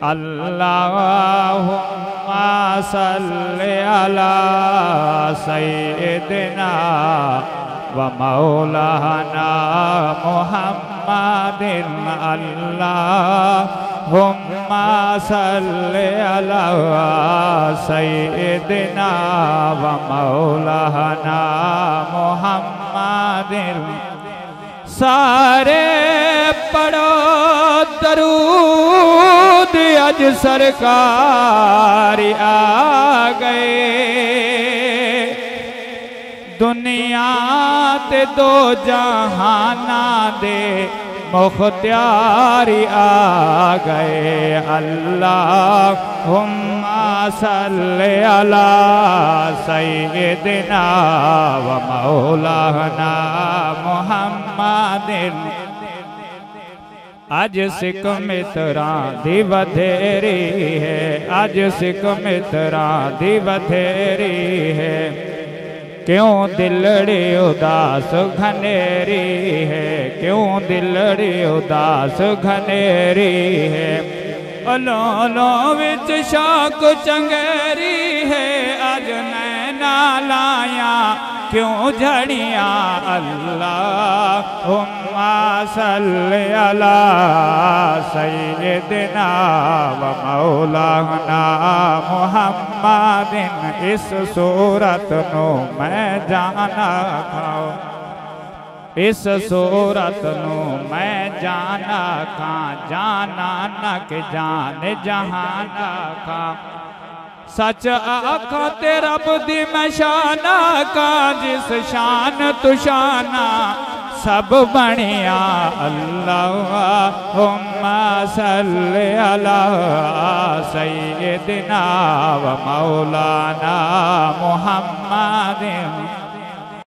अल्लाहुम्मा सल्लि अला सय्यिदिना व मौलाना मुहम्मदिन। अल्लाहुम्मा सल्लि अला सय्यिदिना व मौलाना मुहम्मदिन। सारे पढ़ो दरूद, अज सरकार आ गए। दुनिया ते दो जहाना दे मुख्तियार आ गए। अल्लाहुम्मा सल्लि अला सय्यिदिना व मौलाना मुहम्मदिन। अज सिख मित्रां दी वधेरी है, अज सिख मित्रां दी वधेरी है। क्यों दिलड़ी उदास घनेरी है, क्यों दिलड़ी उदास घनेरी है। अलों विच शाक चंगेरी है, अज नैना लाया क्यों झड़िया। अल्लाहुम्मा सल्लि अला सय्यिदिना व मौलाना मुहम्मदिन। इस सूरत नू मैं जाना खाओ, इस सूरत नू मैं जाना खा। जाना नक जान जहाना खा। सच आखा ते रब दी मैं शाना का, जिस शान तु शाना सब बनिया। अल्लाहुम्मा सल्लि अला सय्यिदिना व मौलाना मुहम्मदिन।